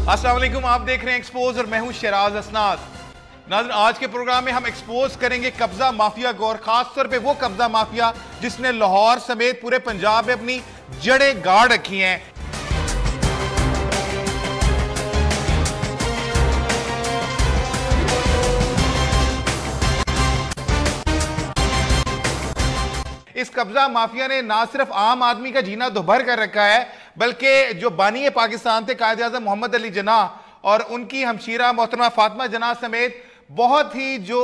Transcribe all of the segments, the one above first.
अस्सलाम वालेकुम, आप देख रहे हैं एक्सपोज और मैं हूं शराज असनाद। नाज़रीन, आज के प्रोग्राम में हम एक्सपोज करेंगे कब्जा माफिया को, और खास तौर पे वो कब्जा माफिया जिसने लाहौर समेत पूरे पंजाब में अपनी जड़ें गाड़ रखी हैं। इस कब्जा माफिया ने ना सिर्फ आम आदमी का जीना दुभर कर रखा है, बल्कि जो बानी पाकिस्तान थे कायद आज़म मोहम्मद अली जिन्नाह और उनकी हमशीरा मोहतरमा फातिमा जिन्नाह समेत बहुत ही जो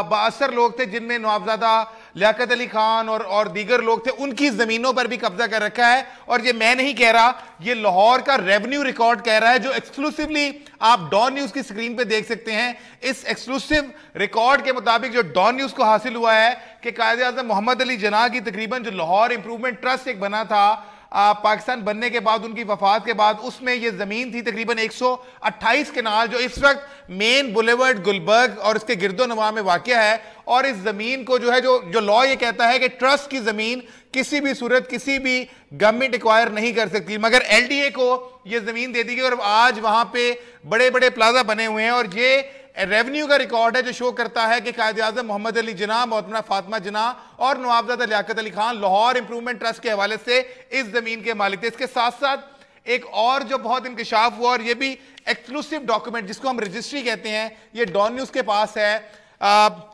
बाअसर लोग थे, जिनमें नवाबजादा लियाकत अली खान और दीगर लोग थे, उनकी जमीनों पर भी कब्जा कर रखा है। और ये मैं नहीं कह रहा, ये लाहौर का रेवेन्यू रिकॉर्ड कह रहा है, जो एक्सक्लूसिवली आप डॉन न्यूज की स्क्रीन पे देख सकते हैं। इस एक्सक्लूसिव रिकॉर्ड के मुताबिक जो डॉन न्यूज को हासिल हुआ है कि कायद आज़म मोहम्मद अली जिन्नाह की तकरीबन जो लाहौर इंप्रूवमेंट ट्रस्ट एक बना था पाकिस्तान बनने के बाद, उनकी वफात के बाद, उसमें यह जमीन थी तकरीबन 128 कनाल, जो इस वक्त मेन बुलेवर्ड गुलबर्ग और इसके गिरदो नवा में वाक़या है। और इस जमीन को जो है जो लॉ ये कहता है कि ट्रस्ट की जमीन किसी भी सूरत किसी भी गवर्नमेंट एक्वायर नहीं कर सकती, मगर एलडीए को यह जमीन दे दी गई और आज वहां पे बड़े बड़े प्लाजा बने हुए हैं। और ये रेवेन्यू का रिकॉर्ड है जो शो करता है कि कायद आज़म मोहम्मद अली जिन्नाह, मोहतरमा फातिमा जिन्नाह और नवाबजादा लियाकत अली खान लाहौर इंप्रूवमेंट ट्रस्ट के हवाले से इस जमीन के मालिक थे। इसके साथ साथ एक और जो बहुत इंकशाफ हुआ, और ये भी एक्सक्लूसिव डॉक्यूमेंट जिसको हम रजिस्ट्री कहते हैं, ये डॉन न्यूज के पास है।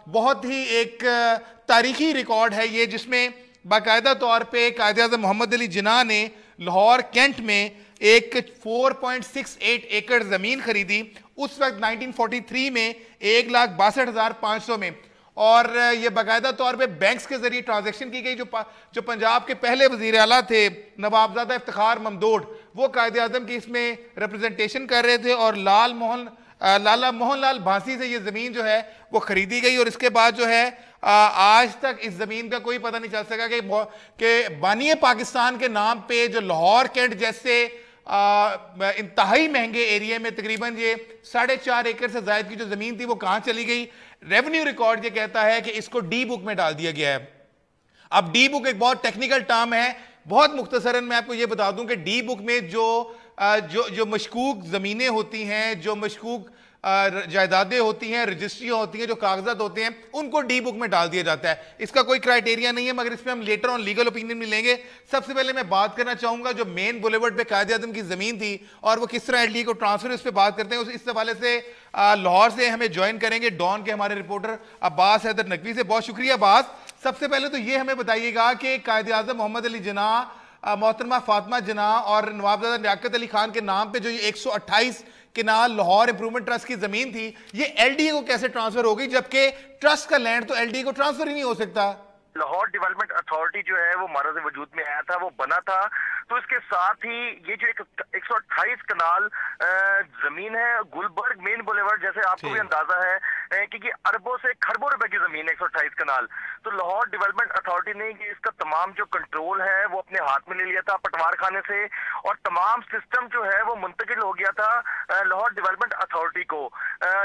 बहुत ही एक तारीखी रिकॉर्ड है ये, जिसमें बाकायदा तौर पर कायद आज़म मोहम्मद अली जिन्नाह ने लाहौर कैंट में एक 4.68 एकड़ जमीन खरीदी उस वक्त 1943 में 1,62,500 में। और ये बाकायदा तौर पे बैंक्स के जरिए ट्रांजैक्शन की गई। जो पंजाब के पहले वजीर आला थे नवाबजादा इफ्तिखार ममदोड, वो कायद आज़म की इसमें रिप्रेजेंटेशन कर रहे थे, और लाला मोहनलाल भांसी से ये ज़मीन जो है वो खरीदी गई। और इसके बाद जो है आज तक इस ज़मीन का कोई पता नहीं चल सका कि बानी पाकिस्तान के नाम पे जो लाहौर कैंट जैसे इंतहाई महंगे एरिया में तकरीबन ये 4.5 एकड़ से ज्यादा की जो जमीन थी वो कहां चली गई। रेवेन्यू रिकॉर्ड ये कहता है कि इसको डी बुक में डाल दिया गया है। अब डी बुक एक बहुत टेक्निकल टर्म है, बहुत मुख्तसरन मैं आपको ये बता दूं कि डी बुक में जो मशकूक जमीनें होती हैं, जो मशकूक जायदादें होती हैं, रजिस्ट्रियाँ होती हैं, जो कागजात होते हैं, उनको डी बुक में डाल दिया जाता है। इसका कोई क्राइटेरिया नहीं है, मगर इसमें हम लेटर ऑन लीगल ओपिनियन भी लेंगे। सबसे पहले मैं बात करना चाहूंगा जो मेन बुलेवर्ड पे कायद आज़म की जमीन थी और वो किस तरह एलडीए को ट्रांसफर, उस पर बात करते हैं। इस हवाले से लाहौर से हमें ज्वाइन करेंगे डॉन के हमारे रिपोर्टर अब्बास हैदर नकवी से। बहुत शुक्रिया अब्बास। सबसे पहले तो ये हमें बताइएगा कि कायद आज़म मोहम्मद अली जिन्नाह, मोहतरमा फातिमा जिन्नाह और नवाबजादा लियाकत अली खान के नाम पे जो 128 किनाल लाहौर इंप्रूवमेंट ट्रस्ट की जमीन थी, ये एलडीए को कैसे ट्रांसफर हो गई, जबकि ट्रस्ट का लैंड तो एलडीए को ट्रांसफर ही नहीं हो सकता। लाहौर डेवलपमेंट अथॉरिटी जो है वो मारज़ वजूद में आया था, वो बना था, तो इसके साथ ही ये जो 128 कनाल जमीन है गुलबर्ग मेन बुलेवर्ड, जैसे आपको भी अंदाजा है कि अरबों से खरबों रुपए की जमीन है 128 कनाल। तो लाहौर डेवलपमेंट अथॉरिटी ने इसका तमाम जो कंट्रोल है वो अपने हाथ में ले लिया था पटवार खाने से, और तमाम सिस्टम जो है वो मुंतकिल हो गया था लाहौर डेवलपमेंट अथॉरिटी को।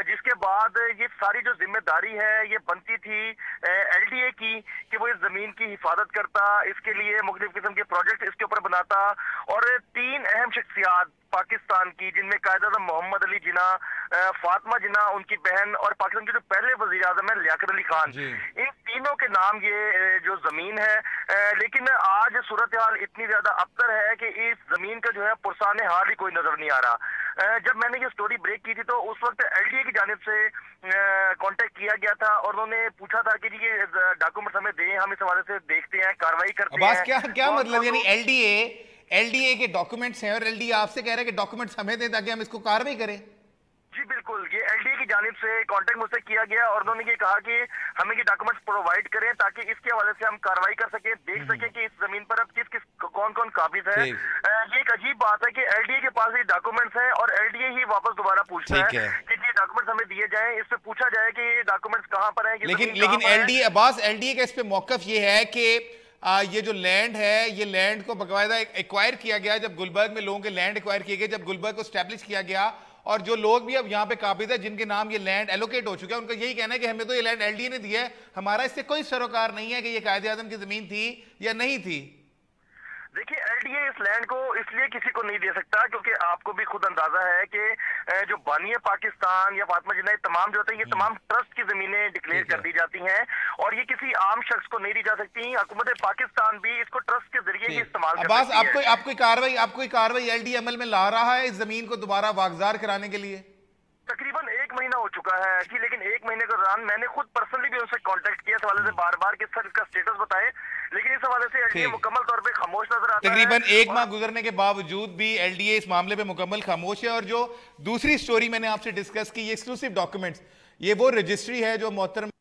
जिसके बाद ये सारी जो जिम्मेदारी है ये बनती थी एलडीए की कि वो इस जमीन की हिफाजत करता, इसके लिए मुख्तलिफ किस्म के प्रोजेक्ट इसके ऊपर बनाता। और 3 अहम शख्सियात पाकिस्तान की, जिनमें कायद आज़म मोहम्मद अली जिन्नाह, फातिमा जिन्नाह उनकी बहन, और पाकिस्तान के जो पहले वजीर आज़म है लियाकत अली खान, इन तीनों के नाम ये जो जमीन है। लेकिन आज सूरत हाल इतनी ज्यादा अबतर है कि इस जमीन का जो है पुरसाने हाल ही कोई नजर नहीं आ रहा। जब मैंने ये स्टोरी ब्रेक की थी तो उस वक्त एलडीए की जानिब से कांटेक्ट किया गया था और उन्होंने पूछा था कि ये डॉक्यूमेंट्स हमें दें, हम इस हवाले से देखते हैं, कार्रवाई करते हैं। क्या मतलब, यानी एलडीए के डॉक्यूमेंट्स हैं और एलडीए आपसे कह रहा है कि डॉक्यूमेंट्स हमें दें ताकि हम इसको कार्रवाई करें? जी बिल्कुल, ये एलडीए की जानिब से कांटेक्ट मुझसे किया गया और उन्होंने ये कहा कि हमें ये डॉक्यूमेंट्स प्रोवाइड करें ताकि इसके हवाले से हम कार्रवाई कर सकें, देख सकें कि इस जमीन पर अब कौन कौन काबिज है। ये एक अजीब बात है कि एलडीए के पास ये डॉक्यूमेंट्स हैं और एलडीए ही वापस दोबारा पूछता है कि ये डॉक्यूमेंट्स हमें दिए जाएं, इससे पूछा जाए कि ये डॉक्यूमेंट्स कहाँ पर हैं। लेकिन एलडीए अब्बास, एलडीए का इस पे मौकफ ये है कि ये जो लैंड है, ये लैंड को बाकायदा एक्वायर किया गया जब गुलबर्ग में लोगों के लैंड एक्वायर किए गए, जब गुलबर्ग को स्टैब्लिश किया गया, और जो लोग भी अब यहाँ पे काबिज है जिनके नाम ये लैंड एलोकेट हो चुका है, उनका यही कहना है कि हमें तो ये लैंड एलडीए ने दिया है, हमारा इससे कोई सरोकार नहीं है कि ये कायदे आज़म की जमीन थी या नहीं थी। देखिए एलडीए इस लैंड को इसलिए किसी को नहीं दे सकता क्योंकि आपको भी खुद अंदाजा है कि जो बानी पाकिस्तान या फातिमा जिन्ना तमाम जो होते हैं ये तमाम ट्रस्ट की जमीनें डिक्लेयर कर दी जाती हैं और ये किसी आम शख्स को नहीं दी जा सकती। हुकूमत पाकिस्तान भी इसको ट्रस्ट के जरिए ही इस्तेमाल कर सकती है। आपको कार्रवाई एलडीए अमल में ला रहा है इस जमीन को दोबारा वागजार कराने के लिए? तकरीबन 1 महीना हो चुका है कि, लेकिन 1 महीने के दौरान मैंने खुद पर्सनली भी उनसे कांटेक्ट किया इस हवाले से बार बार कि सर इसका स्टेटस बताएं, लेकिन इस हवाले से एलडीए मुकम्मल तौर पे खामोश नजर आता है। तकरीबन 1 माह गुजरने के बावजूद भी एलडीए इस मामले पे मुकम्मल खामोश है। और जो दूसरी स्टोरी मैंने आपसे डिस्कस की, ये एक्सक्लूसिव डॉक्यूमेंट्स, ये वो रजिस्ट्री है जो मोहतरम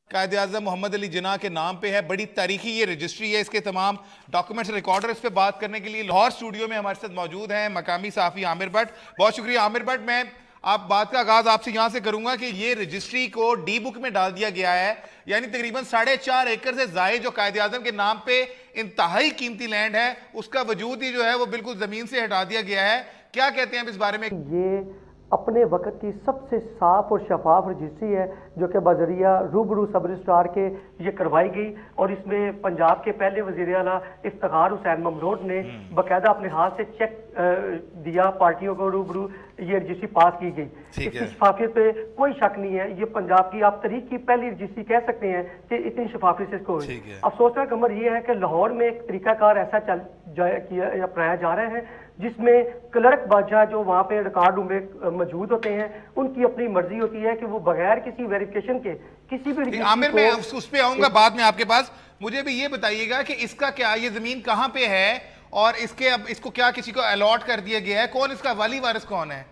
कायद आज़म मोहम्मद अली जिन्ना के नाम पे है। बड़ी तारीखी ये रजिस्ट्री है, इसके तमाम डॉक्यूमेंट्स रिकॉर्डर इस पे बात करने के लिए लाहौर स्टूडियो में हमारे साथ मौजूद हैं मकामी साफी आमिर भट्ट। बहुत शुक्रिया आमिर भट्ट। मैं आप बात का आगाज आपसे यहां से करूंगा कि ये रजिस्ट्री को डी बुक में डाल दिया गया है, यानी तकरीबन 4.5 एकड़ से जायद जो कायद आज़म के नाम पे इंतहाई कीमती लैंड है उसका वजूद ही जो है वो बिल्कुल जमीन से हटा दिया गया है। क्या कहते हैं आप इस बारे में? ये अपने वक्त की सबसे साफ और शफाफ रजिस्ट्री है जो कि बजरिया रूबरू सब रजिस्ट्रार के ये करवाई गई और इसमें पंजाब के पहले वज़ीर आला इफ्तिखार हुसैन ममनून ने बाकायदा अपने हाथ से चेक दिया पार्टियों को, रूबरू ये रजिस्ट्री पास की गई। इसकी शफाफियत पे कोई शक नहीं है। ये पंजाब की आप तरीक की पहली रजिस्ट्री कह सकते हैं कि इतनी शफाफियत से इसको हुई। अफसोसनाक खबर ये है कि लाहौर में एक तरीकाकार ऐसा अपनाया जा रहा है जिसमें क्लर्क बादशाह जो वहाँ पे रिकॉर्ड रूम में मौजूद होते हैं उनकी अपनी मर्जी होती है कि वो बगैर किसी वेरिफिकेशन के किसी भी आमिर मैं उस पे आऊंगा बाद में आपके पास। मुझे भी ये बताइएगा कि इसका क्या, ये जमीन कहाँ पे है और इसके अब इसको क्या किसी को अलॉट कर दिया गया है? कौन इसका वाली वारिस कौन है?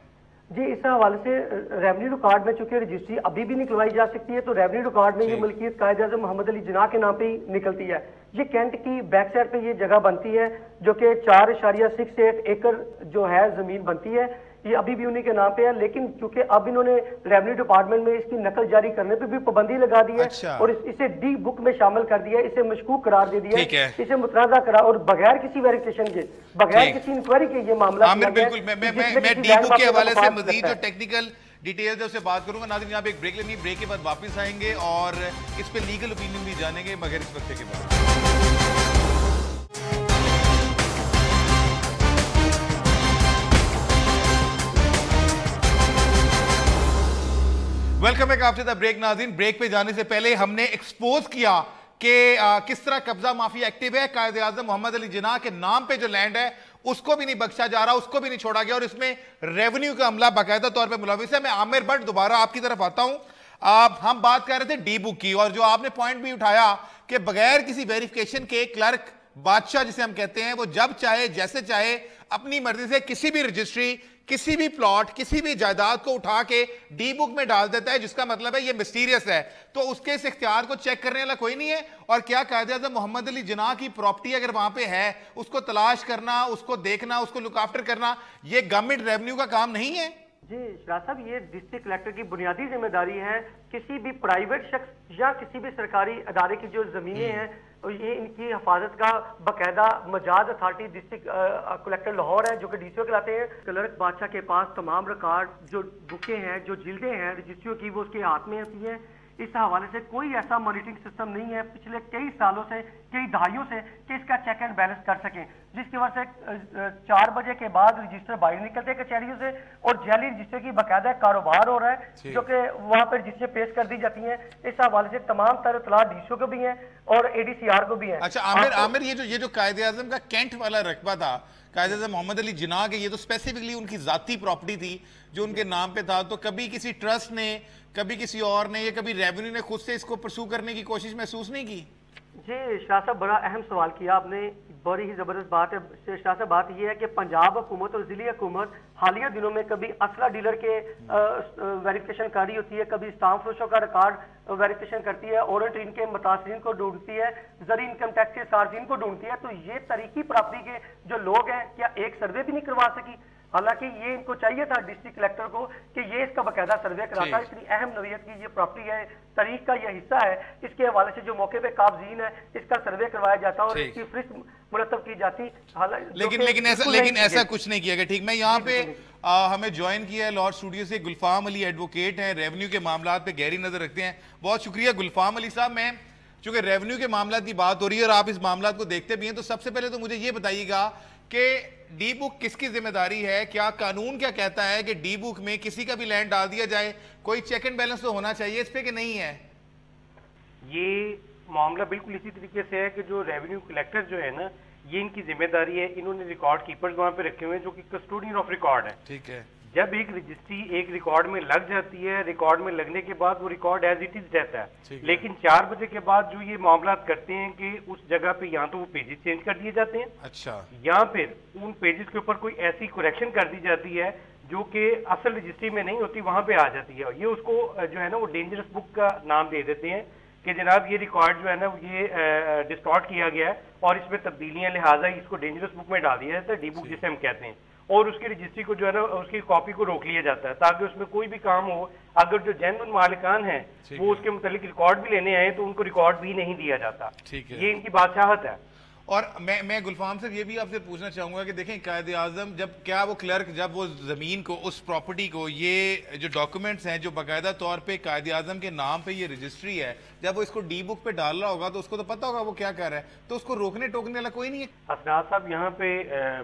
जी, इस हवाले से रेवेन्यू रिकॉर्ड में चूंकि रजिस्ट्री अभी भी निकलवाई जा सकती है तो रेवेन्यू रिकॉर्ड में ये मलकियत कायद आज़म मोहम्मद अली जिन्ना के नाम पे ही निकलती है। ये कैंट की बैक साइड पे ये जगह बनती है जो कि 4.68 एकड़ जो है जमीन बनती है, ये अभी भी उन्हीं के नाम पे है। लेकिन क्योंकि अब इन्होंने रेवेन्यू डिपार्टमेंट में इसकी नकल जारी करने पे भी पाबंदी लगा दी है और इसे डी बुक में शामिल कर दिया, इसे मशकूक करार दे दिया, इसे मुतनाज़ा करा और बगैर किसी वेरिफिकेशन के, बगैर किसी इंक्वायरी के ये मामला। बिल्कुल, मैं डी बुक के हवाले से मजीद जो टेक्निकल डिटेल्स है उससे बात करूंगा। नाज़रीन यहाँ पे एक ब्रेक लेनी, ब्रेक के बाद वापस आएंगे और इस पे लीगल ओपिनियन भी जानेंगे मगर इस वक्त के बाद। Welcome back after the break. नाज़रीन, ब्रेक पे जाने से पहले हमने एक्सपोज किया कि किस तरह कब्जा माफी एक्टिव है। कायद आज़म मोहम्मद अली जिन्ना के नाम पे जो लैंड है उसको भी नहीं बख्शा जा रहा, उसको भी नहीं छोड़ा गया और इसमें रेवेन्यू का अमला बाकायदा तौर पे मुलविस है। मैं आमिर भट्ट दोबारा आपकी तरफ आता हूं। हम बात कर रहे थे डी बुक की और जो आपने पॉइंट भी उठाया कि बगैर किसी वेरिफिकेशन के क्लर्क बादशाह जिसे हम कहते हैं वो जब चाहे जैसे चाहे अपनी मर्जी से किसी भी रजिस्ट्री, किसी भी प्लॉट, किसी भी जायदाद को उठा के डी बुक में डाल देता है, जिसका मतलब है ये मिस्टीरियस है। तो उसके इस इख्तियार को चेक करने वाला कोई नहीं है। और क्या कायद आज़म मोहम्मद अली जिन्ना की प्रॉपर्टी अगर वहां पे है उसको तलाश करना, उसको देखना, उसको लुक आफ्टर करना, ये गवर्नमेंट रेवेन्यू का काम नहीं है? जी शराज साहब, ये डिस्ट्रिक्ट कलेक्टर की बुनियादी जिम्मेदारी है। किसी भी प्राइवेट शख्स या किसी भी सरकारी अदारे की जो जमीनें हैं ये इनकी हिफाजत का बाकायदा Majaz authority district collector Lahore है जो कि डीसीओ कहलाते हैं। क्लर्क बादशाह के पास तमाम रिकॉर्ड जो बुकें हैं, जो जिल्दें हैं रजिस्ट्रियों की, वो उसके हाथ में होती हैं। इस हवाले से कोई ऐसा मॉनिटरिंग सिस्टम नहीं है पिछले कई सालों से, कई दहाइयों से कि इसका चेक एंड बैलेंस कर सकें, जिसकी वजह से 4 बजे के बाद रजिस्टर बाहर निकलते हैं कचहरियों से और जाली रजिस्टर की बाकायदा कारोबार हो रहा है जो कि वहाँ पर रजिस्टर पेश कर दी जाती हैं। इस हवाले से तमाम तर इतला डीसीओ को भी है और एडीसीआर को भी है। अच्छा आमिर, ये जो कायद आज़म का कैंट वाला रकबा था कायद आज़म मोहम्मद अली जिन्ना के, ये तो स्पेसिफिकली उनकी जाती प्रॉपर्टी थी जो उनके नाम पे था। तो कभी किसी ट्रस्ट ने, कभी किसी और ने या कभी रेवेन्यू ने खुद से इसको परसू करने की कोशिश महसूस नहीं की? जी शाह साहब, बड़ा अहम सवाल किया आपने, बड़ी ही जबरदस्त बात है। शाह साहब, बात यह है कि पंजाब हुकूमत और जिली हुकूमत हालिया दिनों में कभी असला डीलर के वेरिफिकेशन कर रही होती है, कभी स्टाम्प फरोशों का रिकॉर्ड वेरिफिकेशन करती है, औरत इनके मुतासरीन को ढूंढती है, जरी इनकम टैक्स के सार्फिन को ढूंढती है। तो ये तरीकी प्रॉपर्टी के जो लोग हैं क्या एक सर्वे भी नहीं करवा सकी? हालांकि ये इनको चाहिए था डिस्ट्रिक्ट कलेक्टर को कि ये इसका बाकायदा सर्वे कराता। इतनी अहम नौयत की ये प्रॉपर्टी है, तारीख का यह हिस्सा है, इसके हवाले से जो मौके पे काबजीन है इसका सर्वे करवाया जाता और इसकी फरिस्त मुरतब की जाती। लेकिन ऐसा कुछ नहीं किया गया। ठीक, मैं यहाँ पे हमें ज्वाइन किया है लाहौर स्टूडियो से गुलफाम अली, एडवोकेट हैं, रेवेन्यू के मामला पे गहरी नजर रखते हैं। बहुत शुक्रिया गुलफाम अली साहब। मैं चूंकि रेवेन्यू के मामला की बात हो रही है और आप इस मामला को देखते भी हैं, तो सबसे पहले तो मुझे ये बताइएगा कि डी बुक किसकी जिम्मेदारी है? क्या कानून क्या कहता है कि डी बुक में किसी का भी लैंड डाल दिया जाए? कोई चेक एंड बैलेंस तो होना चाहिए इस पे कि नहीं है? ये मामला बिल्कुल इसी तरीके से है कि जो रेवेन्यू कलेक्टर जो है ना, ये इनकी जिम्मेदारी है। इन्होंने रिकॉर्ड कीपर्स वहां पे रखे हुए हैं जो कि कस्टोडियन ऑफ रिकॉर्ड है। ठीक है। जब एक रजिस्ट्री एक रिकॉर्ड में लग जाती है, रिकॉर्ड में लगने के बाद वो रिकॉर्ड एज इट इज रहता है। लेकिन 4 बजे के बाद जो ये मामला करते हैं कि उस जगह पे या तो वो पेजेस चेंज कर दिए जाते हैं, अच्छा, या फिर उन पेजेस के ऊपर कोई ऐसी करेक्शन कर दी जाती है जो कि असल रजिस्ट्री में नहीं होती, वहां पे आ जाती है। ये उसको जो है ना वो डेंजरस बुक का नाम दे देते हैं कि जनाब ये रिकॉर्ड जो है ना ये डिस्टॉर्ट किया गया है और इसमें तब्दीलियां, लिहाजा इसको डेंजरस बुक में डाल दिया जाता है, डी बुक जिसे हम कहते हैं। और उसकी रजिस्ट्री को जो है ना उसकी कॉपी को रोक लिया जाता है ताकि उसमें कोई भी काम हो, अगर जो जेन्युइन मालिकान है वो उसके मुतालिक रिकॉर्ड भी लेने आए तो उनको रिकॉर्ड भी नहीं दिया जाता। ये इनकी बादशाहत है। और मैं गुलफाम साहब ये भी आपसे पूछना चाहूंगा कि देखें कायदे आजम जब क्या वो क्लर्क जब वो जमीन को, उस प्रॉपर्टी को, ये जो डॉक्यूमेंट्स हैं जो बाकायदा तौर पे कायदे आजम के नाम पे ये रजिस्ट्री है, जब वो इसको डी बुक पे डाल रहा होगा तो उसको तो पता होगा वो क्या कर रहा है, तो उसको रोकने टोकने वाला कोई नहीं है? असनाद साहब यहाँ पे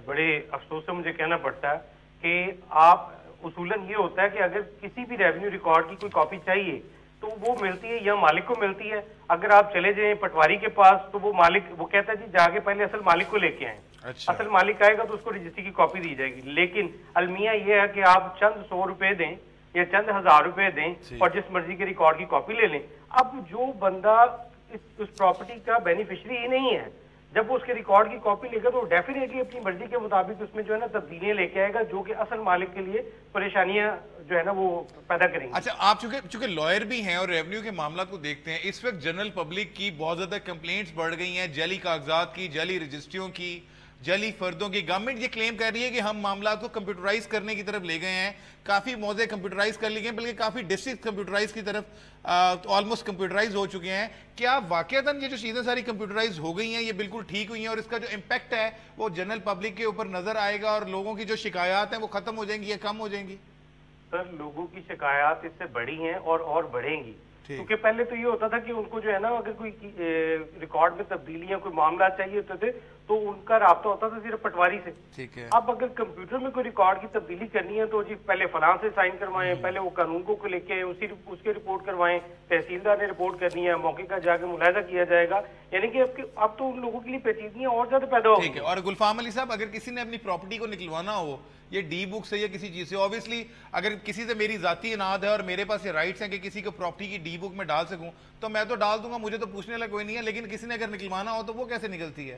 बड़े अफसोस से मुझे कहना पड़ता है कि आप उसूलन ये होता है कि अगर किसी भी रेवेन्यू रिकॉर्ड की कोई कॉपी चाहिए तो वो मिलती है या मालिक को मिलती है। अगर आप चले जाएं पटवारी के पास तो वो मालिक वो कहता है जी जाके पहले असल मालिक को लेके आए। अच्छा। असल मालिक आएगा तो उसको रजिस्ट्री की कॉपी दी जाएगी। लेकिन अलमिया ये है कि आप चंद 100 रुपए दें या चंद 1000 रुपए दें और जिस मर्जी के रिकॉर्ड की कॉपी ले लें। अब जो बंदा उस प्रॉपर्टी का बेनिफिशियरी ही नहीं है, जब वो उसके रिकॉर्ड की कॉपी लेगा तो डेफिनेटली अपनी मर्जी के मुताबिक उसमें जो है ना तब्दीलियां लेके आएगा जो कि असल मालिक के लिए परेशानियां जो है ना वो पैदा करेंगे। अच्छा, आप चूंकि लॉयर भी हैं और रेवेन्यू के मामला को देखते हैं, इस वक्त जनरल पब्लिक की बहुत ज्यादा कंप्लेंट्स बढ़ गई हैं, जाली कागजात की, जाली रजिस्ट्रियों की, जाली फर्दों की। गवर्नमेंट ये क्लेम कर रही है कि हम मामला को कंप्यूटराइज करने की तरफ ले गए हैं, काफी मौजे कंप्यूटराइज कर लिए गए, बल्कि काफी डिस्ट्रिक्ट कंप्यूटराइज की तरफ ऑलमोस्ट कंप्यूटराइज हो चुके हैं। क्या वाकईतन ये जो चीजें सारी कंप्यूटराइज हो गई हैं ये बिल्कुल ठीक हुई हैं और इसका जो इम्पैक्ट है वो जनरल पब्लिक के ऊपर नजर आएगा और लोगों की जो शिकायत है वो खत्म हो जाएंगी या कम हो जाएंगी? सर, लोगों की शिकायत इससे बढ़ी हैं और बढ़ेंगी, क्योंकि पहले तो ये होता था कि उनको जो है ना अगर कोई रिकॉर्ड में तब्दीलियां कोई मामला चाहिए होते थे तो उनका राब्ता होता था सिर्फ पटवारी से। ठीक है। अब अगर कंप्यूटर में कोई रिकॉर्ड की तब्दीली करनी है तो जी पहले फलां से साइन करवाएं, पहले वो कानून को लेके आए, उसके रिपोर्ट करवाएं, तहसीलदार ने रिपोर्ट करनी है, मौके का जाके मुलायजा किया जाएगा। यानी कि अब तो उन लोगों के लिए पेचीदगियां और ज्यादा पैदा हो। ठीक है। और गुलफाम अली साहब, अगर किसी ने अपनी प्रॉपर्टी को निकलवाना हो ये डी बुक से या किसी चीज से, ऑब्वियसली अगर किसी से मेरी जाती इनाद है और मेरे पास ये राइट्स हैं कि किसी को प्रॉपर्टी की डी बुक में डाल सकूं तो मैं तो डाल दूंगा, मुझे तो पूछने वाला कोई नहीं है। लेकिन किसी ने अगर निकलवाना हो तो वो कैसे निकलती है?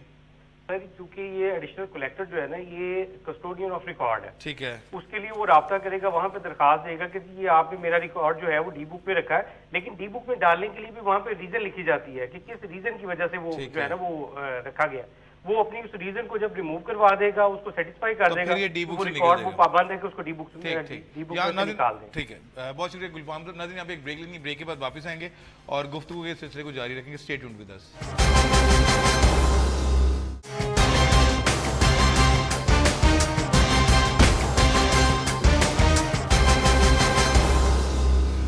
सर, क्योंकि ये एडिशनल कलेक्टर जो है ना ये कस्टोडियन ऑफ रिकॉर्ड है। ठीक है। उसके लिए वो राब्ता करेगा, वहां पे दरखास्त देगा कि ये आपने मेरा रिकॉर्ड जो है वो डी बुक पे रखा है, लेकिन डी बुक में डालने के लिए भी वहां पे रीजन लिखी जाती है कि किस रीजन की वजह से वो जो है ना वो रखा गया। वो अपनी उस रीजन को जब रिमूव करवा देगा, उसको सेटिस्फाई कर देगा, वो रिकॉर्ड वो पाबंद है कि उसको डी बुक में निकाल दें। ठीक है, बहुत शुक्रिया गुलफाम साहब। नाज़रीन, आप एक ब्रेक लेंगे, ब्रेक के बाद वापस आएंगे और गुफ्तगू के सिलसिले को जारी रखेंगे। Stay tuned with us.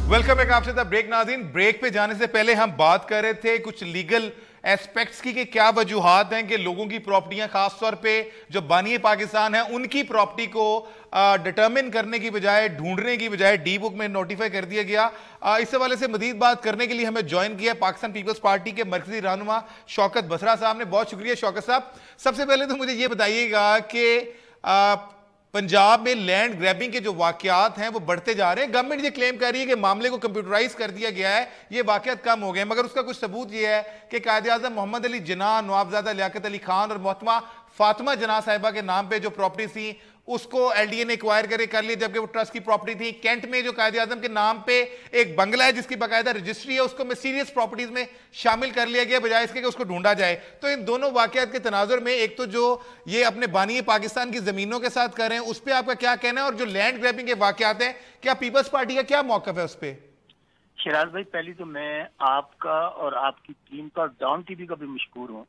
Welcome back, आपसे था ब्रेक। नाज़रीन, ब्रेक पे जाने से पहले हम बात कर रहे थे कुछ लीगल एस्पेक्ट्स की कि क्या वजूहात हैं कि लोगों की प्रॉपर्टियां, खासतौर पे जो बानी पाकिस्तान है, उनकी प्रॉपर्टी को डिटर्मिन करने की बजाय, ढूंढने की बजाय डी बुक में नोटिफाई कर दिया गया। इस हवाले से मजीद बात करने के लिए हमें ज्वाइन किया पाकिस्तान पीपल्स पार्टी के मरकजी रहनुमा शौकत बसरा साहब ने। बहुत शुक्रिया शौकत साहब। सबसे पहले तो मुझे ये बताइएगा कि पंजाब में लैंड ग्रैबिंग के जो वाकयात हैं वो बढ़ते जा रहे हैं। गवर्नमेंट ये क्लेम कर रही है कि मामले को कंप्यूटराइज कर दिया गया है, ये वाकयात कम हो गए, मगर उसका कुछ सबूत ये है कि कायदे आज़म मोहम्मद अली जिन्ना, नवाबजादा लियाकत अली खान और मोहतरमा फातिमा जिन्ना साहिबा के नाम पे जो प्रॉपर्टी थी उसको एलडीए ने एक्वायर कर लिया, जबकि वो ट्रस्ट की प्रॉपर्टी थी। कैंट में जो कायदे आज़म के नाम पे एक बंगला है जिसकी बाकायदा रजिस्ट्री है, उसको मिस्टीरियस प्रॉपर्टीज में शामिल कर लिया गया बजाय इसके कि उसको ढूंढा जाए। तो इन दोनों वाकयात के तनाजुर में एक तो जो ये अपने बानी पाकिस्तान की जमीनों के साथ कर रहे हैं उस पर आपका क्या कहना है, और जो लैंड ग्रैबिंग के वाकयात हैं, क्या पीपल्स पार्टी का क्या मौकफ है उस पर? शराज भाई, पहली तो मैं आपका और आपकी टीम का और डॉन टीवी का भी मशकूर हूँ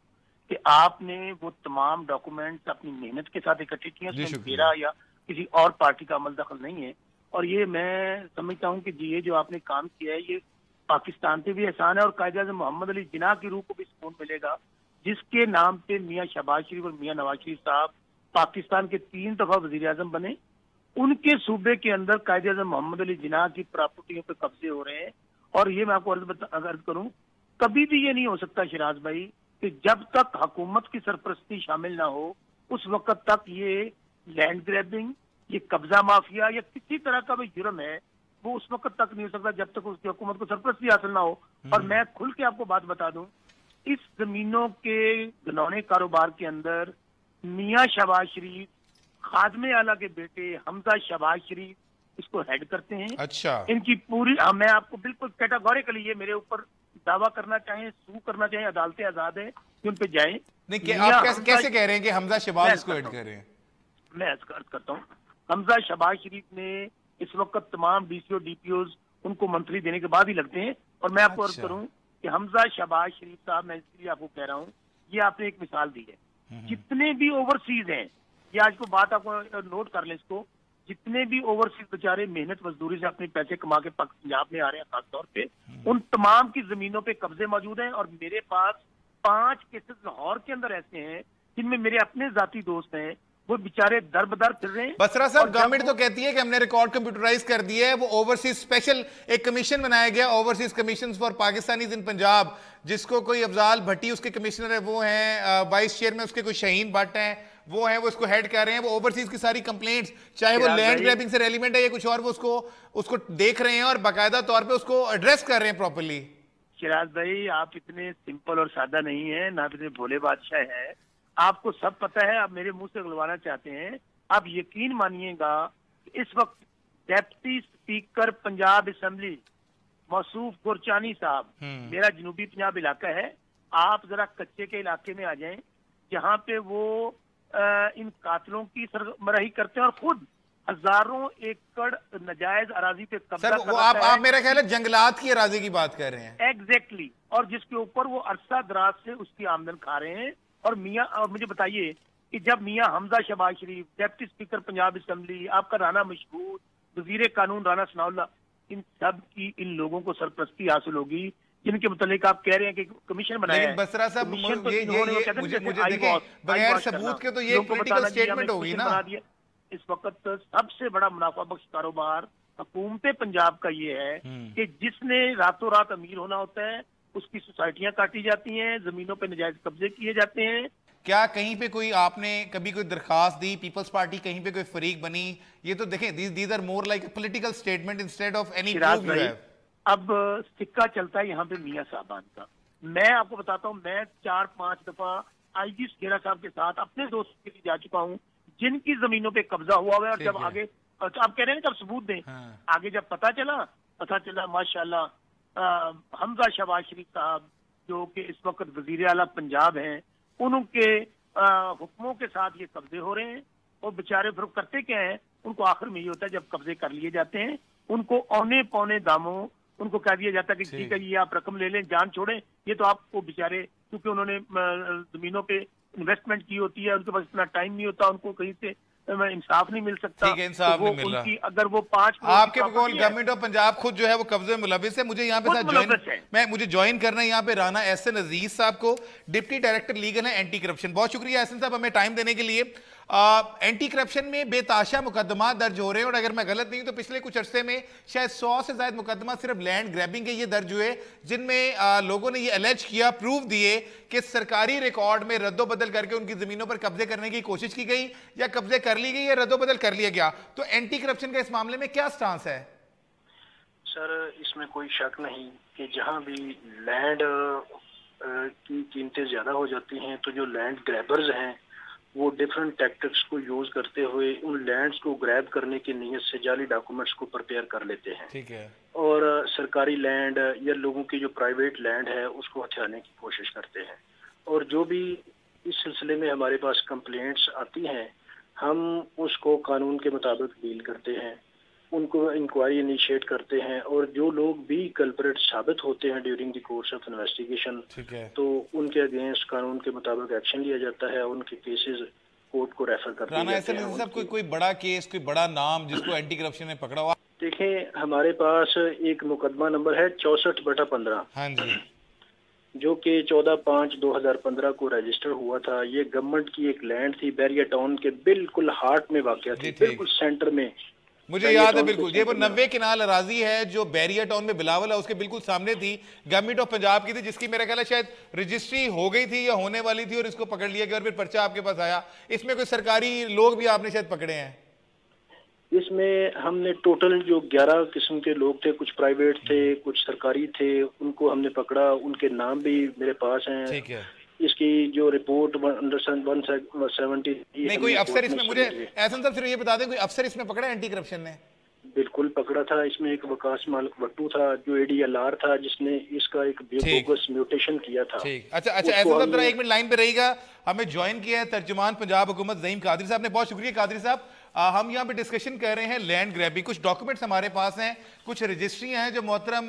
कि आपने वो तमाम डॉक्यूमेंट्स अपनी मेहनत के साथ इकट्ठे किए, उसमें मेरा या किसी और पार्टी का अमल दखल नहीं है। और ये मैं समझता हूँ कि ये जो आपने काम किया है ये पाकिस्तान पे भी एहसान है और कायदे-ए-आज़म मोहम्मद अली जिन्ना की रूह को भी सुकून मिलेगा, जिसके नाम पे मियाँ शहबाज शरीफ और मियाँ नवाज शरीफ साहब पाकिस्तान के 3 दफा वजीर आजम बने, उनके सूबे के अंदर कायदे आजम मोहम्मद अली जिन्ना की प्रॉपर्टियों पे कब्जे हो रहे हैं। और ये मैं आपको अर्ज करूं, कभी भी ये नहीं हो सकता शिराज भाई कि जब तक हुकूमत की सरपरस्ती शामिल ना हो उस वक्त तक ये लैंड ग्रैबिंग, ये कब्जा माफिया या किसी तरह का भी जुर्म है वो उस वक्त तक नहीं हो सकता जब तक उसकी हुकूमत को सरपरस्ती हासिल ना हो। और मैं खुल के आपको बात बता दूं, इस जमीनों के घिनौने कारोबार के अंदर मियां शहबाज शरीफ, खादमे आला के बेटे हमजा शहबाज शरीफ इसको हेड करते हैं। अच्छा, इनकी पूरी, मैं आपको बिल्कुल कैटेगोरिकली ये मेरे ऊपर दावा करना चाहें, सू करना चाहें, अदालतें आजाद है कि उन पे जाएं। नहीं, आप कैसे कह रहे हैं कि हमजा शहबाज इसको हेड कर रहे हैं? मैं अर्ज करता हूँ, हमजा शहबाज शरीफ ने इस वक्त तमाम डीसीओ डीपीओज उनको मंथली देने के बाद ही लगते हैं। और मैं आपको अर्ज करूं कि हमजा शहबाज शरीफ साहब, मैं इसलिए आपको कह रहा हूँ, ये आपने एक मिसाल दी है। जितने भी ओवरसीज हैं, ये आज को बात आपको नोट कर लें इसको, जितने भी ओवरसीज बेचारे मेहनत मजदूरी से अपने पैसे कमा के पंजाब में आ रहे हैं खासतौर पे, उन तमाम की जमीनों पे कब्जे मौजूद हैं। और मेरे पास 5 केसेस लाहौर के अंदर ऐसे हैं जिनमें मेरे अपने जाती दोस्त हैं, वो बेचारे दर बदर फिर रहे हैं। बसरा साहब, गवर्नमेंट तो कहती है कि हमने रिकॉर्ड कंप्यूटराइज कर दिया है। वो ओवरसीज स्पेशल एक कमीशन बनाया गया, ओवरसीज कमीशन फॉर पाकिस्तानीज इन पंजाब, जिसको कोई अफजाल भट्टी उसके कमिश्नर है, वो हैं वाइस चेयरमैन उसके कोई शहीन भट्ट हैं, वो हैं, वो इसको हेड कर रहे हैं। वो ओवरसीज की सारी कंप्लेंट्स, चाहे वो लैंड ग्रैबिंग से रेलिवेंट है या कुछ और, वो उसको देख रहे हैं और बाकायदा तौर पे उसको एड्रेस कर रहे हैं प्रॉपर्ली। शिराज भाई, आप इतने सिंपल और सादा नहीं है, ना इतने भोले बादशाह है, आपको सब पता है। आप मेरे मुंह से गलवाना चाहते हैं। आप यकीन मानिएगा इस वक्त डेप्टी स्पीकर पंजाब असेंबली मौसूफ गुरचानी साहब, मेरा जनूबी पंजाब इलाका है, आप जरा कच्चे के इलाके में आ जाएं जहां पे वो इन कातिलों की सरबराही करते हैं और खुद हजारों एकड़ नजायज अराजी पे कब्जा वो आप मेरा ख्याल है जंगलात की अराजी की बात कर रहे हैं। एग्जैक्टली, और जिसके ऊपर वो अरसा दराज से उसकी आमदन खा रहे हैं। और मुझे बताइए कि जब मियां हमजा शहबाज शरीफ, डिप्टी स्पीकर पंजाब असेंबली, आपका राना मशहूर, वजीर कानून राना सनाउल्लाह, इन सब की इन लोगों को सरपरस्ती हासिल होगी जिनके मुतालिक आप कह रहे हैं कि कमीशन बनाया है। बसरा साहब, मुझे देखें, बगैर सबूत के तो ये पॉलिटिकल स्टेटमेंट होगी ना। इस वक्त सबसे बड़ा मुनाफा बख्श कारोबार हुकूमत पंजाब का ये है कि जिसने रातों रात अमीर होना होता है उसकी सोसाइटियां काटी जाती हैं, जमीनों पे नजायज कब्जे किए जाते हैं। क्या कहीं पे कोई आपने कभी कोई दरखास्त दी, पीपल्स पार्टी कहीं पे कोई फरीक बनी? ये तो देखें, these are more like a political statement instead of any proof you have. अब सिक्का चलता है यहाँ पे मियां साहबान का। मैं आपको बताता हूँ, मैं 4-5 दफा आईजी खेड़ा साहब के साथ अपने दोस्त के लिए जा चुका हूँ जिनकी जमीनों पे कब्जा हुआ है। और जब आगे आप कह रहे हैं जब सबूत दें, आगे जब पता चला माशाल्लाह हमजा शहबाज शरीफ साहब जो कि इस वक्त वजीर आला पंजाब हैं, उनके हुक्मों के साथ ये कब्जे हो रहे हैं। और बेचारे फिर करते क्या है, उनको आखिर में ये होता है जब कब्जे कर लिए जाते हैं, उनको औने पौने दामों उनको कह दिया जाता है कि ठीक है ये आप रकम ले लें, जान छोड़ें। ये तो आपको बेचारे, क्योंकि उन्होंने जमीनों पे इन्वेस्टमेंट की होती है, उनके पास इतना टाइम नहीं होता, उनको कहीं से इंसाफ नहीं मिल सकता। ठीक है, इंसाफ नहीं मिल रहा। अगर वो 5 आपके बकौल गवर्नमेंट ऑफ पंजाब खुद जो है वो कब्जे में मुलविस है। मुझे यहाँ पे मुझे ज्वाइन करना है यहाँ पे राना एहसन अजीज साहब को, डिप्टी डायरेक्टर लीगल है एंटी करप्शन। बहुत शुक्रिया एहसन साहब हमें टाइम देने के लिए। एंटी करप्शन में बेताशा मुकदमा दर्ज हो रहे हैं और अगर मैं गलत नहीं तो पिछले कुछ अरसे में शायद 100 से ज्यादा मुकदमा सिर्फ लैंड ग्रैबिंग के ये दर्ज हुए, जिनमें लोगों ने ये अलेज किया, प्रूव दिए कि सरकारी रिकॉर्ड में रद्दोबदल करके उनकी जमीनों पर कब्जे करने की कोशिश की गई या कब्जे कर ली गई या रद्दोबदल कर लिया गया। तो एंटी करप्शन का इस मामले में क्या स्टांस है? सर, इसमें कोई शक नहीं कि जहां भी लैंड की कीमतें ज्यादा हो जाती हैं तो जो लैंड ग्रैबर्स हैं वो डिफरेंट टैक्टिक्स को यूज करते हुए उन लैंड्स को ग्रैब करने की नीयत से जाली डॉक्यूमेंट्स को प्रिपेयर कर लेते हैं। ठीक है। और सरकारी लैंड या लोगों की जो प्राइवेट लैंड है उसको हथियाने की कोशिश करते हैं। और जो भी इस सिलसिले में हमारे पास कंप्लेंट्स आती हैं, हम उसको कानून के मुताबिक डील करते हैं, उनको इंक्वायरी इनिशिएट करते हैं और जो लोग भी कल्परेट साबित होते हैं during the course of investigation, तो उनके अगेंस्ट कानून के मुताबिक एक्शन लिया जाता है, उनके केसेस कोर्ट को रेफर करते हैं। राना एहसन साहब, कोई बड़ा केस, कोई बड़ा नाम जिसको एंटी करप्शन ने पकड़ा हुआ? देखें, हमारे पास एक मुकदमा नंबर है 64/15। हाँ जी। जो कि 14/5/2015 को रजिस्टर हुआ था। ये गवर्नमेंट की एक लैंड थी, बैरिया टाउन के बिल्कुल हार्ट में वाक़या थी, बिल्कुल सेंटर में। मुझे याद है बिल्कुल, ये वो 90 किनाल अराजी है जो बैरिया टाउन में बिलावल है उसके बिल्कुल सामने थी, गवर्नमेंट ऑफ पंजाब की थी, जिसकी मेरा ख्याल है शायद रजिस्ट्री हो गई थी या होने वाली थी और इसको पकड़ लिया गया और फिर पर्चा आपके पास आया। इसमें कोई सरकारी लोग भी आपने शायद पकड़े हैं? इसमें हमने टोटल जो 11 किस्म के लोग थे, कुछ प्राइवेट थे, कुछ सरकारी थे, उनको हमने पकड़ा। उनके नाम भी मेरे पास हैं। ठीक है। इसकी जो रिपोर्ट अंडर 170 नहीं, कोई अफसर इसमें, मुझे एहसन साहब सिर्फ ये बता दें, कोई अफसर इसमें पकड़ा एंटी करप्शन ने? बिल्कुल पकड़ा था। इसमें एक वकास मालिक भट्टू था जो ADLR था, जिसने इसका एक बोगस म्यूटेशन किया था। ठीक, अच्छा एहसन साहब जरा 1 मिनट लाइन पे रहिएगा। हमें ज्वाइन किया है तर्जुमान पंजाब हुकूमत ज़हीम कादरी साहब ने। बहुत शुक्रिया कादरी साहब। हम यहाँ पे डिस्कशन कर रहे हैं लैंड ग्रैबिंग। कुछ डॉक्यूमेंट्स हमारे पास हैं, कुछ रजिस्ट्री हैं जो मोहतरम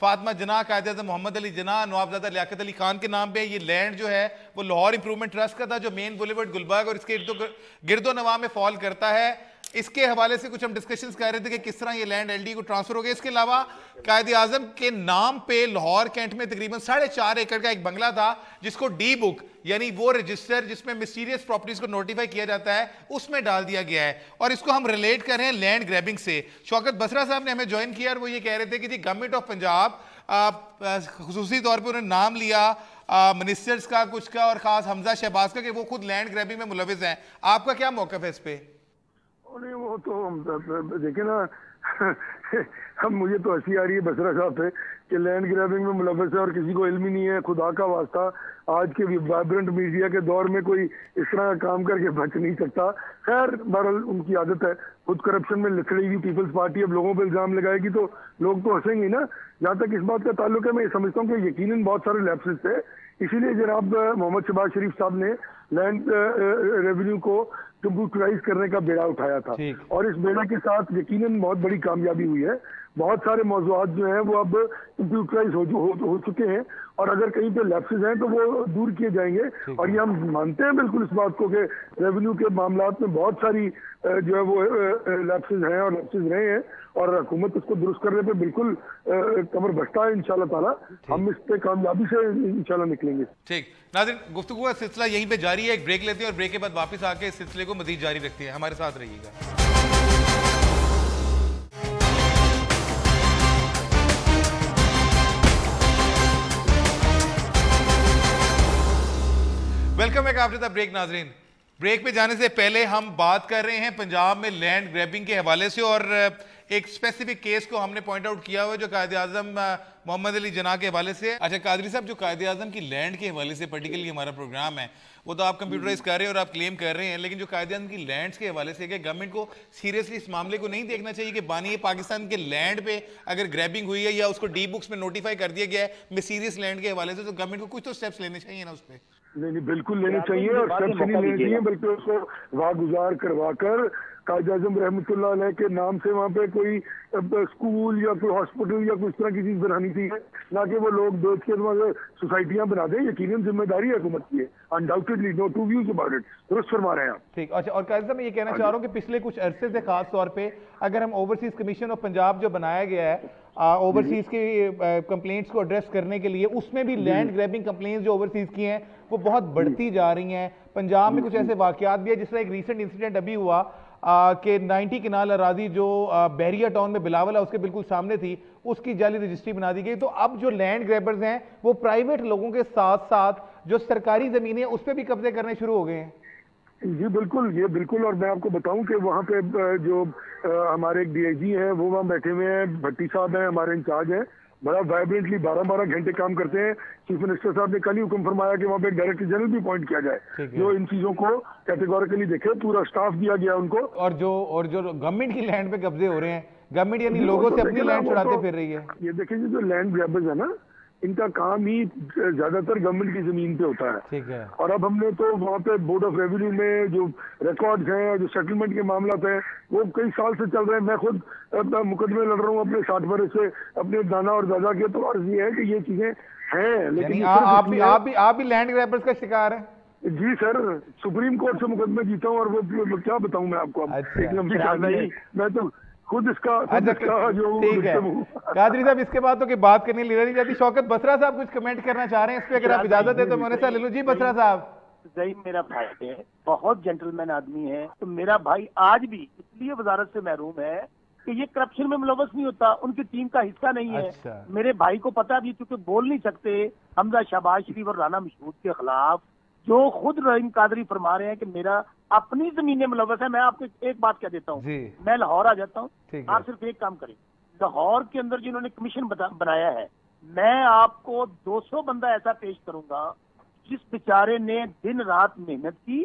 फातिमा जना, कायद-ए-आज़म मोहम्मद अली जना, नवाबजादा लियाकत अली खान के नाम पे। ये लैंड जो है वो लाहौर इंप्रूवमेंट ट्रस्ट का था जो मेन बुलेवर्ड गुलबर्ग और इसके गिरदो नवा में फॉल करता है। इसके हवाले से कुछ हम डिस्कशंस कर रहे थे कि किस तरह ये लैंड LD को ट्रांसफर हो गया। इसके अलावा कायद-ए-आज़म के नाम पे लाहौर कैंट में तकरीबन 4.5 एकड़ का एक बंगला था जिसको डी बुक यानी वो रजिस्टर जिसमें मिस्टीरियस प्रॉपर्टीज को नोटिफाई किया जाता है उसमें डाल दिया गया है और इसको हम रिलेट कर रहे हैं लैंड ग्रैबिंग से। शौकत बसरा साहब ने हमें ज्वाइन किया और वो ये कह रहे थे कि जी गवर्नमेंट ऑफ पंजाब खुसूसी तौर पर उन्होंने नाम लिया मिनिस्टर्स का, कुछ का और खास हमजा शहबाज का कि वो खुद लैंड ग्रैबिंग में मुलविस हैं। आपका क्या मौक़िफ़ है इस पे? नहीं, वो तो देखे ना हम मुझे तो हंसी आ रही है बसरा साहब पे कि लैंड ग्रैबिंग में मुलविस है और किसी को इल्म ही नहीं है। खुदा का वास्ता, आज के वाइब्रेंट मीडिया के दौर में कोई इस तरह का काम करके बच नहीं सकता। खैर बहरहाल उनकी आदत है, खुद करप्शन में लथड़ी हुई पीपल्स पार्टी अब लोगों पर इल्जाम लगाएगी तो लोग तो हंसेंगे ना। जहाँ तक इस बात का ताल्लुक है, मैं समझता हूँ कि यकीनन बहुत सारे लैप्सेस थे, इसीलिए जनाब मोहम्मद शहबाज शरीफ साहब ने लैंड रेवेन्यू को कंप्यूटराइज करने का बेड़ा उठाया था और इस बेड़ा के साथ यकीनन बहुत बड़ी कामयाबी हुई है। बहुत सारे मौजूद जो हैं वो अब कंप्यूटराइज हो चुके हैं और अगर कहीं पे लैप्सेस हैं तो वो दूर किए जाएंगे। और ये हम मानते हैं बिल्कुल इस बात को कि रेवेन्यू के मामलात में बहुत सारी जो है वो लैप्सेस हैं और लैप्सेस रहे हैं और हुकूमत इसको दुरुस्त करने पे बिल्कुल कमर बस्ता है। इंशाल्लाह ताला हम इस पे कामयाबी से इंशाल्लाह निकलेंगे। ठीक नाज़रीन, गुफ्तगू का सिलसिला यहीं पे जारी है। एक ब्रेक लेते हैं और ब्रेक के बाद वापस आके इस सिलसिले को मजीद जारी रखते हैं। हमारे साथ रहिएगा। Welcome back after the break. नाजरीन, ब्रेक पे जाने से पहले हम बात कर रहे हैं पंजाब में लैंड ग्रैबिंग के हवाले से और एक स्पेसिफिक केस को हमने पॉइंट आउट किया हुआ जो कायद-ए-आज़म मोहम्मद अली जना के हवाले से। अच्छा कादरी साहब, जो कायद-ए-आज़म की लैंड के हवाले से पर्टिकुलरली हमारा प्रोग्राम है वो तो आप कंप्यूटराइज कर रहे हैं और आप क्लेम कर रहे हैं, लेकिन जो कायद-ए-आज़म की लैंड्स के हवाले से गवर्नमेंट को सीरियसली इस मामले को नहीं देखना चाहिए कि बानी पाकिस्तान के लैंड पे अगर ग्रैबिंग हुई है या उसको डी बुक्स में नोटिफाई कर दिया गया है मिस्टीरियस लैंड के हवाले से, तो गवर्नमेंट को कुछ तो स्टेप्स लेने चाहिए ना उस पर? नहीं, बिल्कुल लेने चाहिए और स्टेप्स नहीं लेने चाहिए बल्कि उसको वागुजार करवा कर कायद-ए-आज़म रहमतुल्लाह अलैह के नाम से वहाँ पे कोई स्कूल या कोई हॉस्पिटल या कुछ तरह की चीज बनानी चाहिए, ना कि वो लोग बेच के सोसाइटियां बना दें। यकीनन जिम्मेदारी है हुकूमत की है, undoubtedly, no two views about it. दुरुस्त फरमा रहे हैं आप। ठीक, अच्छा। और कायद साहब मैं ये कहना चाह रहा हूँ कि पिछले कुछ अरसे से खास तौर पे अगर हम ओवरसीज कमीशन ऑफ पंजाब जो बनाया गया है ओवरसीज के कंप्लेंट्स को एड्रेस करने के लिए, उसमें भी लैंड ग्रैबिंग कंप्लेंट्स जो ओवरसीज की हैं वो बहुत बढ़ती जा रही हैं। पंजाब में कुछ ऐसे वाकयात भी है, जिस तरह एक रीसेंट इंसिडेंट अभी हुआ कि 90 किनाल अराजी जो बैरिया टाउन में बिलावल है उसके बिल्कुल सामने थी, उसकी जाली रजिस्ट्री बना दी गई। तो अब जो लैंड ग्रैबर्स हैं वो प्राइवेट लोगों के साथ साथ जो सरकारी जमीनें उस पर भी कब्जे करने शुरू हो गए हैं। जी बिल्कुल, ये बिल्कुल। और मैं आपको बताऊं कि वहाँ पे जो हमारे एक DIG हैं वो वहाँ बैठे हुए हैं, भट्टी साहब हैं हमारे इंचार्ज हैं, बड़ा वाइब्रेंटली 12-12 घंटे काम करते हैं। चीफ मिनिस्टर साहब ने कल ही हुक्म फरमाया कि वहाँ पे डायरेक्टर जनरल भी अपॉइंट किया जाए जो इन चीजों को कैटेगोरिकली देखे, पूरा स्टाफ दिया गया उनको। और जो गवर्नमेंट की लैंड पे कब्जे हो रहे हैं, गवर्नमेंट यानी लोगों से अपनी लैंड छुड़ाते फिर रही है। ये देखिए जो लैंड ग्रैबर्स है ना, इनका काम ही ज्यादातर गवर्नमेंट की जमीन पे होता है। ठीक है। और अब हमने तो वहाँ पे बोर्ड ऑफ रेवेन्यू में जो रिकॉर्ड्स हैं, जो सेटलमेंट के मामला हैं, वो कई साल से चल रहे हैं। मैं खुद मुकदमे लड़ रहा हूँ अपने 60 बरस से अपने दादा और दादा के। तो अर्ज ये है कि ये चीजें हैं, लेकिन आप भी लैंड ग्रैबर्स का शिकार हैं। जी सर, सुप्रीम कोर्ट से मुकदमे जीता हूँ और वो क्या बताऊँ मैं आपको। अब एक लंबी कहानी है। मैं तो खुद इसका जो ठीक है। कादरी साहब, इसके बाद तो की बात करनी नहीं जाती। शौकत बसरा साहब कुछ कमेंट करना चाह रहे हैं इस पे, अगर आप इजाजत है तो मैं उन्हें ले लूं। जी बसरा साहब। ज़ईम मेरा भाई है, बहुत जेंटलमैन आदमी है, तो मेरा भाई आज भी इसलिए वजारत से महरूम है कि ये करप्शन में मुलव्वस नहीं होता, उनकी टीम का हिस्सा नहीं है। अच्छा। मेरे भाई को पता भी, क्योंकि बोल नहीं सकते हमजा शहबाज शरीफ और राना मशहूद के खिलाफ, जो खुद रहीम कादरी फरमा रहे हैं कि मेरा अपनी जमीन में मुलव्वस है। मैं आपको एक बात कह देता हूँ, मैं लाहौर आ जाता हूँ, आप सिर्फ एक काम करें, लाहौर के अंदर जिन्होंने कमीशन बनाया है, मैं आपको 200 बंदा ऐसा पेश करूंगा जिस बेचारे ने दिन रात मेहनत की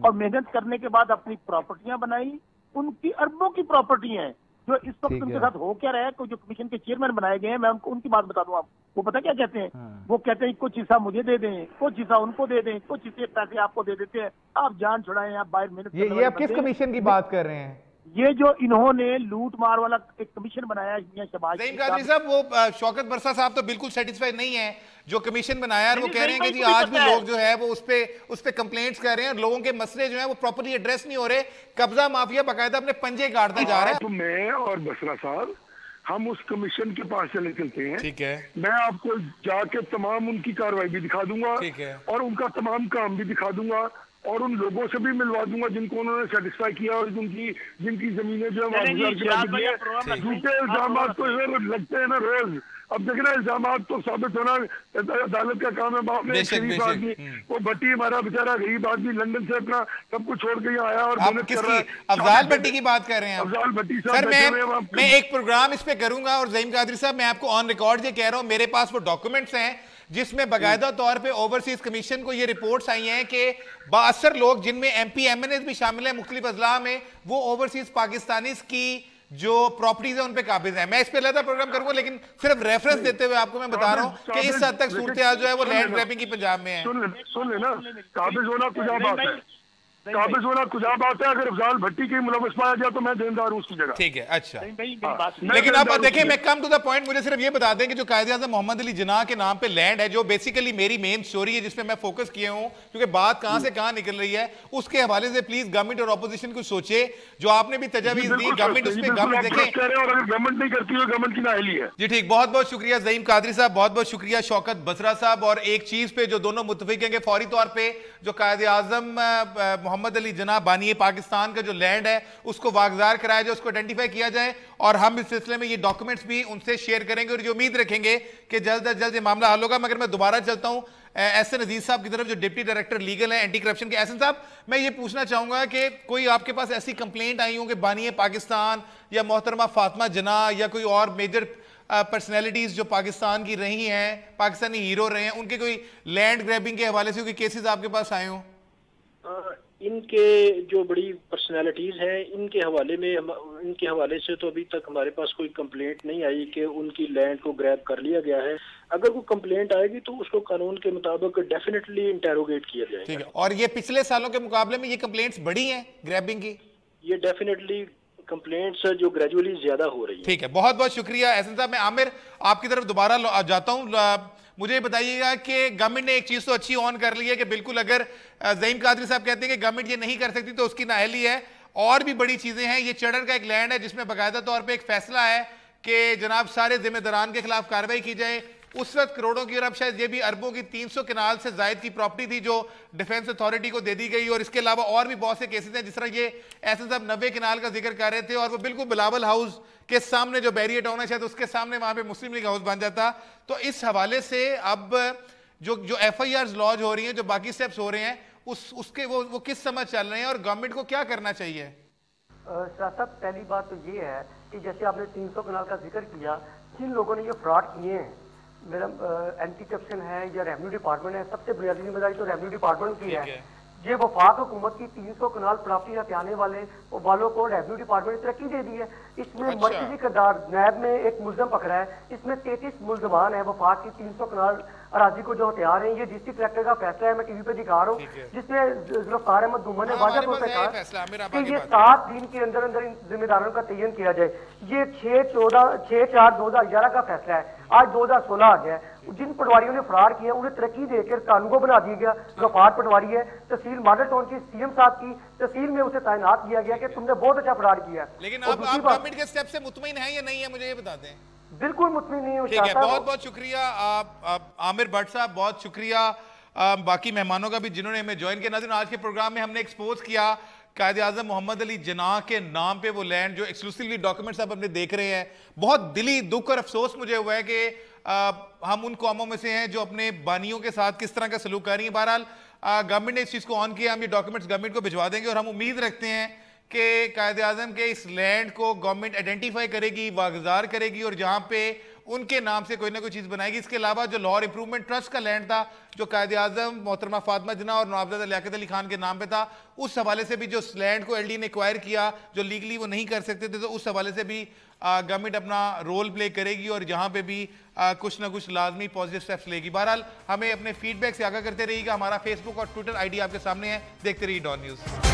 और मेहनत करने के बाद अपनी प्रॉपर्टियां बनाई। उनकी अरबों की प्रॉपर्टी है, जो इस वक्त उनके साथ हो क्या रहा है। जो कमीशन के चेयरमैन बनाए गए हैं, मैं उनकी बात बता दूं आपको, वो पता क्या कहते हैं? वो कहते हैं कुछ हिस्सा मुझे दे दें, कुछ हिस्सा उनको दे दें, कुछ हिस्से पैसे आपको दे देते हैं, आप जान छुड़ाएं, आप बाहर मेहनत। ये आप किस कमीशन की बात कर रहे हैं? ये जो इन्होंने लूट मार वाला एक कमीशन बनाया है शहबाज कादरी साहब, वो शौकत बरसा साहब तो बिल्कुल सेटिस्फाइड नहीं है जो कमीशन बनाया है। वो कह रहे हैं कि जी आज भी लोग जो है वो उस पे कंप्लेंट्स कर रहे हैं, लोगों के मसले जो है वो प्रॉपर्ली एड्रेस नहीं हो रहे, कब्जा माफिया बाकायदा अपने पंजे काटता जा रहा है। तो मैं और बसरा साहब हम उस कमीशन के पास चले चलते हैं। ठीक है। मैं आपको जाके तमाम उनकी कार्रवाई भी दिखा दूंगा। ठीक है। और उनका तमाम काम भी दिखा दूंगा और उन लोगों से भी मिलवा दूंगा जिनको उन्होंने सेटिस्फाई किया और जिनकी जमीनें जो है झूठे इल्जाम तो लगते हैं ना रोज। अब देख रहे इल्जाम तो साबित होना अदालत का काम है। बाप ने शरीफ आदमी, वो भट्टी हमारा बेचारा गरीब आदमी लंदन से अपना सब कुछ छोड़ के आया और मेहनत कर रहा है। अफजाल भट्टी की बात कर रहे हैं? अफजाल भट्टी सर, मैं एक प्रोग्राम इस पे करूंगा और ज़ईम कादरी साहब मैं आपको ऑन रिकॉर्ड ये कह रहा हूं, मेरे पास वो डॉक्यूमेंट्स हैं जिसमें बाकायदा तौर पे ओवरसीज कमीशन को ये रिपोर्ट्स आई हैं कि बाअसर लोग जिनमें MP MNAs भी शामिल हैं मुख्तलिफ अजला में, वो ओवरसीज पाकिस्तानी की जो प्रॉपर्टीज है उन पे काबिज है। मैं इस पे अलग प्रोग्राम करूंगा, लेकिन सिर्फ रेफरेंस देते हुए आपको मैं बता रहा हूँ कि इस हद तक सूरत जो है वो लैंड ग्रैबिंग की पंजाब में है। सुन लेना, काबिज होना कुछ बात है, काबिज होना कुछ बात है। अगर अफजाल भट्टी की मुलव्वस पाया गया तो मैं देनदार हूं उसकी जगह। ठीक है, अच्छा। लेकिन आप देखें, मैं कम टू द पॉइंट, मुझे सिर्फ ये बता दें कि जो कायदे-ए-आज़म मोहम्मद अली जिन्ना के नाम पे लैंड है, जो बेसिकली मेरी मेन स्टोरी है जिसपे मैं फोकस किया हूं, क्योंकि बात कहां से कहां निकल रही है, उसके हवाले से प्लीज गवर्नमेंट और ऑपोजिशन को सोचे। जो आपने भी तजावीज दी गवर्नमेंट उस पर गवर्नमेंट देखें, गवर्नमेंट नहीं करती है, गवर्नमेंट की नाअहली है। जी ठीक, बहुत बहुत शुक्रिया ज़ईम कादरी साहब, बहुत बहुत शुक्रिया शौकत बसरा साहब। और एक चीज पे जो दोनों मुत्तफिक हैं कि फौरी तौर पे जो कायदे-ए-आज़म मोहम्मद अली जिन्ना बानी पाकिस्तान का जो लैंड है उसको वागजार कराया जाए, उसको आइडेंटिफाई किया जाए और हम इस सिलसिले में ये डॉक्यूमेंट्स भी उनसे शेयर करेंगे और ये उम्मीद रखेंगे कि जल्द अज जल्द ये मामला हल होगा। मगर मैं दोबारा चलता हूं एहसन अजीज साहब की तरफ, जो डिप्टी डायरेक्टर लीगल है एंटी करप्शन के। एहसन साहब, मैं ये पूछना चाहूंगा कि कोई आपके पास ऐसी कंप्लेंट आई हो कि बानी पाकिस्तान या मोहतरमा फातिमा जिन्ना या कोई और मेजर पर्सनैलिटीज जो पाकिस्तान की रही हैं, पाकिस्तानी हीरो रहे हैं, उनके कोई लैंड ग्रैबिंग के हवाले से कोई केसेस आपके पास आए हों? इनके जो बड़ी पर्सनालिटीज हैं इनके हवाले से तो अभी तक हमारे पास कोई कंप्लेंट नहीं आई कि उनकी लैंड को ग्रैब कर लिया गया है। अगर कोई कंप्लेंट आएगी तो उसको कानून के मुताबिक डेफिनेटली इंटेरोगेट किया जाएगा। ठीक है। और ये पिछले सालों के मुकाबले में ये कंप्लेंट्स बढ़ी हैं ग्रैबिंग की? ये डेफिनेटली कंप्लेंट्स जो ग्रेजुअली ज्यादा हो रही है। ठीक है, बहुत बहुत शुक्रिया एहसन साहब। मैं आमिर आपकी तरफ दोबारा जाता हूँ। मुझे बताइएगा कि गवर्नमेंट ने एक चीज तो अच्छी ऑन कर ली है कि बिल्कुल अगर ज़ईम कादरी साहब कहते हैं कि गवर्नमेंट ये नहीं कर सकती तो उसकी नाअहली है। और भी बड़ी चीजें हैं। ये चढ़र का एक लैंड है जिसमें बाकायदा तौर पर एक फैसला है कि जनाब सारे जिम्मेदारान के खिलाफ कार्रवाई की जाए। उस वक्त करोड़ों की और अब शायद ये भी अरबों की 300 कनाल से जायद की प्रॉपर्टी थी जो डिफेंस अथॉरिटी को दे दी गई। और इसके अलावा और भी बहुत से केसेस हैं, जिस तरह ये एहसन साहब 90 कनाल का जिक्र कर रहे थे और वो बिल्कुल बिलावल हाउस के सामने जो बैरियर टाउन है शायद उसके सामने वहां पे मुस्लिम लीग हाउस बन जाता। तो इस हवाले से अब जो FIRs लॉन्च हो रही हैं, जो बाकी स्टेप्स हो रहे हैं, उसके वो किस समझ चल रहे हैं और गवर्नमेंट को क्या करना चाहिए? साहब, पहली बात तो ये है कि जैसे आपने 300 कनाल का जिक्र किया, जिन लोगों ने ये फ्रॉड किए हैं, मेरा एंटी करप्शन है या रेवेन्यू डिपार्टमेंट है, सबसे बुनियादी जिम्मेदारी तो रेवेन्यू डिपार्टमेंट की है। ये वफाक हुकूमत की 300 कनाल प्रॉपर्टी हथियाने वालों को रेवेन्यू डिपार्टमेंट ने तरक्की दे दी है। इसमें मर्कजी किरदार नैब में एक मुल्ज़म पकड़ा है, इसमें 33 मुल्ज़मान है। वफाक की 300 कनाल अराजी को जो हथियार हैं, ये डिस्ट्रिक्ट कलेक्टर का फैसला है, मैं टीवी पे दिखा रहा हूँ, जिसमें जुल्फ़िकार अहमद दुम्मन ने वादा तौर पर कहा कि ये 7 दिन के अंदर अंदर इन जिम्मेदारों का तयन किया जाए। ये 6/4/2011 का फैसला है। आज 2016 आ गया है। जिन पटवारियों ने फरार किया उन्हें तरक्की देकर कानून बना दिया गया। गफार पटवारी है, तहसील मॉडल टाउन की सीएम साहब की तहसील में उसे तैनात किया गया कि तुमने बहुत अच्छा फरार किया। लेकिन आप गवर्नमेंट के स्टेप से मुतमईन हैं या नहीं है, मुझे ये बता दें। बिल्कुल मुतमईन नहीं हूं। ठीक है, बहुत बहुत शुक्रिया आमिर भट्ट साहब, बहुत शुक्रिया बाकी मेहमानों का भी जिन्होंने हमें ज्वाइन किया। नाज़रीन, आज के प्रोग्राम में हमने एक्सपोज किया कायद-ए-आज़म मोहम्मद अली जिन्ना के नाम पे वो लैंड जो एक्सक्लूसिवली डॉक्यूमेंट्स आप अपने देख रहे हैं। बहुत दिली दुख और अफसोस मुझे हुआ है कि हम उन कौमों में से हैं जो अपने बानियों के साथ किस तरह का सलूक कर रही है। बहरहाल गवर्नमेंट ने इस चीज़ को ऑन किया, हम ये डॉक्यूमेंट्स गवर्नमेंट को भिजवा देंगे और हम उम्मीद रखते हैं कि कायद-ए-आज़म के इस लैंड को गवर्नमेंट आइडेंटिफाई करेगी, वागुज़ार करेगी और जहाँ पे उनके नाम से कोई ना कोई चीज़ बनाएगी। इसके अलावा जो लॉ इंप्रूवमेंट ट्रस्ट का लैंड था जो कायद-ए-आज़म मोहतरमा फातिमा जिन्ना और नवाबजादा लियाकत अली खान के नाम पे था, उस हवाले से भी जो लैंड को एलडी ने एक्वायर किया जो लीगली वो नहीं कर सकते थे, तो उस हवाले से भी गवर्नमेंट अपना रोल प्ले करेगी और जहाँ पे भी कुछ ना कुछ लाजमी पॉजिटिव स्टेप्स लेगी। बहरहाल हमें अपने फीडबैक से आगाह करते रहिएगा। हमारा फेसबुक और ट्विटर आईडी आपके सामने है, देखते रहिए डॉन न्यूज़।